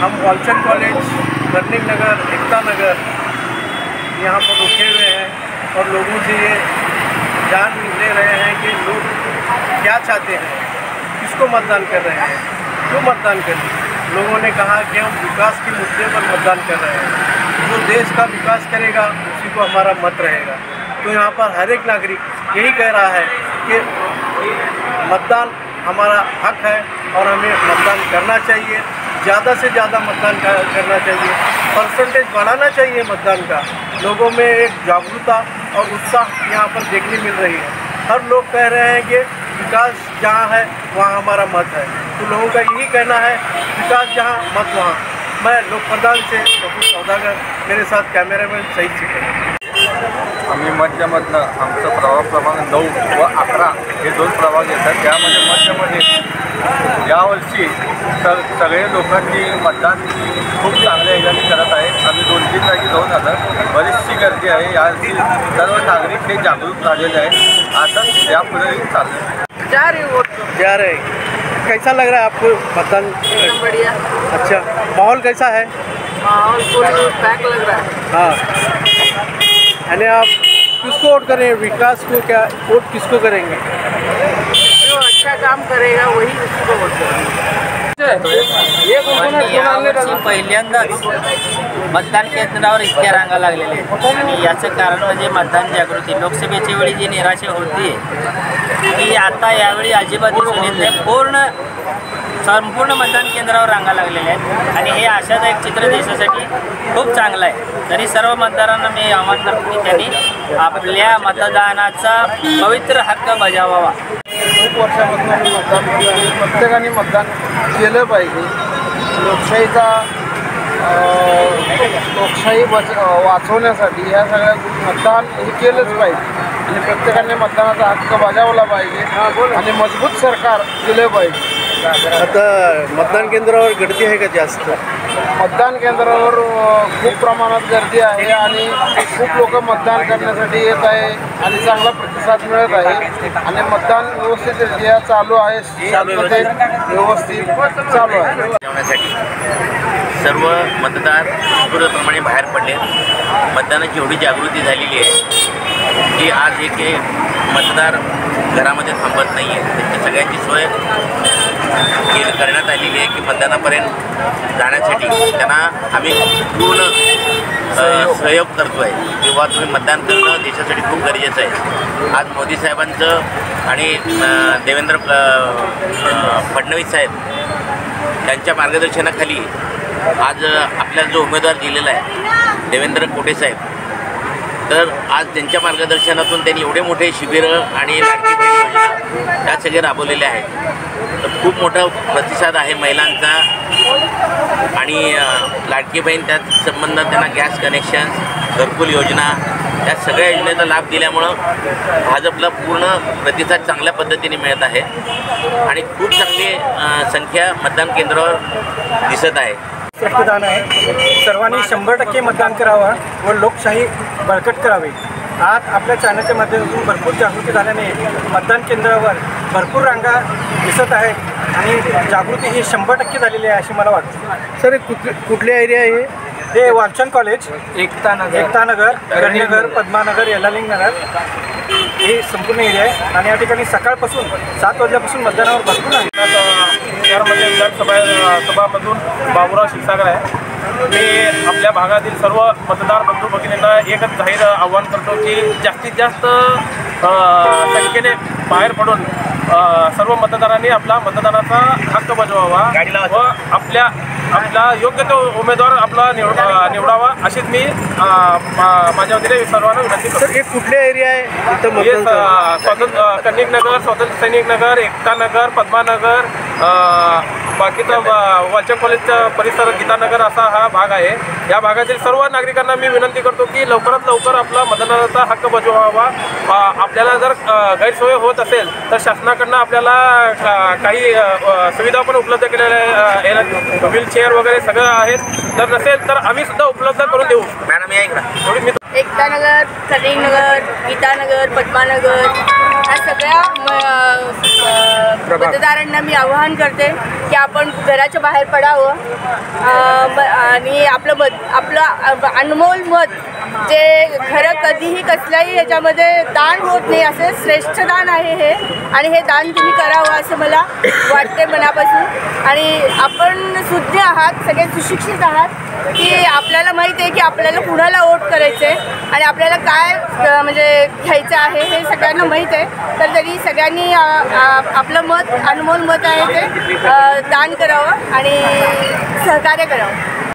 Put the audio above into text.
हम Walchand college, running नगर, एकता नगर यहाँ पर रुके हुए हैं और लोगों से ये जान ले रहे हैं कि लोग क्या चाहते हैं, किसको मतदान कर रहे हैं, क्यों मतदान कर रहे हैं। लोगों ने कहा कि हम विकास के मुद्दे पर मतदान कर रहे हैं, जो देश का विकास करेगा उसी को हमारा मत रहेगा। तो यहाँ पर हर एक नागरिक यही कह रहा है कि मतदान हमारा हक है और हमें मतदान करना चाहिए, ज़्यादा से ज़्यादा मतदान करना चाहिए, परसेंटेज बढ़ाना चाहिए मतदान का। लोगों में एक जागरूकता और उत्साह यहाँ पर देखने मिल रही है। हर लोग कह रहे हैं कि विकास जहाँ है वहाँ हमारा मत है। तो लोगों का यही कहना है, विकास जहाँ मत वहाँ। मैं लोक प्रधान से प्रफुल्ल सौदागर, मेरे साथ कॅमेरामॅन सईद सिकंदर। आम्ही मध्यमधनं आमचं प्रभाग क्रमांक 9 व 11 हे 2 प्रभाग येतात। त्यामध्ये मध्यमध्ये यावर्षी सगळे लोकांनी मतदान खूप चांगल्या ह्याच्याने करत आहेत। आम्ही 2-3 जागी जाऊन आलो, बरीचशी गर्दी आहे। यावर्षी सर्व नागरिक हे जागरूक झालेले आहेत। आता यापुढे चालू जा रहे कैसा लग रहा है आपको मतदान? बढ़िया। अच्छा, माहौल कैसा है? माहौल फुल पैक लग रहा है। हाँ, यानी आप किसको वोट करेंगे? विकास को क्या वोट किसको करेंगे? जो अच्छा काम करेगा वही उसी को वोट करेंगे। पहिल्यांदाच मतदान केंद्रावर इतक्या रांगा लागलेल्या आहेत आणि याचं कारण म्हणजे मतदान जागृती। लोकसभेच्या वेळी जी निराशा होती ती आता यावेळी अजिबात दिसून येत नाही। संपूर्ण मतदान केंद्रावर रांगा लागलेल्या आहेत आणि हे आशादायक चित्र देशासाठी खूप चांगलं आहे। तरी सर्व मतदारांना मी आवाहन करतो की त्यांनी आपल्या मतदानाचा पवित्र हक्क बजावावा। खूप वर्षापासून मतदान प्रत्येकाने मतदान केलं पाहिजे। लोकशाही वाचवण्यासाठी या सगळ्या मतदान हे केलंच पाहिजे आणि प्रत्येकाने मतदानाचा हक्क बजावला पाहिजे आणि मजबूत सरकार दिलं पाहिजे। आता मतदान केंद्रावर गर्दी आहे का जास्त? मतदान केंद्रावर खूप प्रमाणात गर्दी आहे आणि खूप लोक मतदान करण्यासाठी येत आहे आणि चांगला प्रतिसाद मिळत आहे आणि मतदान व्यवस्थितरित्या चालू आहे, शांततेत व्यवस्थित चालू आहे। सर्व मतदार उत्स्फूर्तप्रमाणे बाहेर पडले। मतदानाची एवढी जागृती झालेली आहे की आज एक मतदार घरामध्ये थांबत नाही आहे। त्याची सगळ्यांची सोय करण्यात आलेली आहे की मतदानापर्यंत जाण्यासाठी त्यांना आम्ही पूर्ण सहयोग करतो आहे किंवा तुम्ही मतदान करणं देशासाठी खूप गरजेचं आहे। आज मोदी साहेबांचं आणि देवेंद्र फडणवीस साहेब त्यांच्या मार्गदर्शनाखाली आज आपल्याला जो उमेदवार दिलेला आहे देवेंद्र कोटे साहेब, तर आज त्यांच्या मार्गदर्शनातून त्यांनी एवढे मोठे शिबिरं आणि लाडकी बहीण योजना त्या सगळे राबवलेले आहेत। तर खूप मोठा प्रतिसाद आहे महिलांचा आणि लाडकी बहीण त्यात संबंधात त्यांना गॅस कनेक्शन, घरकुल योजना या सगळ्या योजनेचा लाभ दिल्यामुळं भाजपला पूर्ण प्रतिसाद चांगल्या पद्धतीने मिळत आहे आणि खूप चांगली संख्या मतदान केंद्रावर दिसत आहे। रक्तदान आहे, सर्वांनी 100% मतदान करावं व लोकशाही बळकट करावी। आज आपल्या चॅनलच्या माध्यमातून भरपूर जागृती झाल्याने मतदान केंद्रावर भरपूर रांगा दिसत आहेत आणि जागृती ही 100% झालेली आहे अशी मला वाटतं। सर कुठले एरिया आहे हे वालचंद कॉलेज, एकता नगर, गणनगर, पद्मानगर, यल्लालिंग नगर हे संपूर्ण एरिया आहे आणि या ठिकाणी सकाळपासून 7 वाजल्यापासून मतदानावर भरपूर आहे। शहरामध्ये विधानसभामधून बाबुराव क्षीरसागर आहे। मी आपल्या भागातील सर्व मतदार बंधू भगिनींना एकच जाहीर आव्हान करतो की जास्तीत जास्त संख्येने बाहेर पडून सर्व मतदारांनी आपला मतदानाचा हक्क बजावावा व आपला योग्य तो उमेदवार आपला निवडावा अशीच मी माझ्या वतीने सर्वांना विनंती करतो। सर हे कुठले एरिया आहे? कनिक नगर, स्वातंत्र्य सैनिक नगर, एकता नगर, पद्मानगर, बाकीचा वालचंद कॉलेजचा परिसर, गीतानगर असा हा भाग आहे। या भागातील सर्व नागरिकांना मी विनंती करतो की लवकरात लवकर आपला मतदानाचा हक्क बजावावा। आपल्याला जर गैरसोय होत असेल तर शासनाकडनं आपल्याला काही सुविधा पण उपलब्ध केलेल्या आहेत, व्हीलचेअर वगैरे सगळं आहेत। जर नसेल तर आम्ही सुद्धा उपलब्ध करून देऊ। मॅडम या इकडं थोडी मी एकता नगर, कनिक नगर, गीतानगर, पद्मानगर ह्या सगळ्या मतदारांना मी आवाहन करते की आपण घराच्या बाहेर पडावं आणि आपलं अनमोल मत जे खरं कधीही कसल्याही ह्याच्यामध्ये दान होत नाही, असं श्रेष्ठ दान आहे हे, आणि हे दान तुम्ही करावं असं मला वाटते मनापासून. आणि आपण सुज्ञ आहात, सगळे सुशिक्षित आहात की आपल्याला माहीत आहे की आपल्याला कुणाला वोट करायचं आहे आणि आपल्याला काय म्हणजे घ्यायचं आहे हे सगळ्यांना माहीत आहे. तर तरी सगळ्यांनी आपलं मत, अनमोल मत आहे ते दान करावं आणि सहकार्य करावं.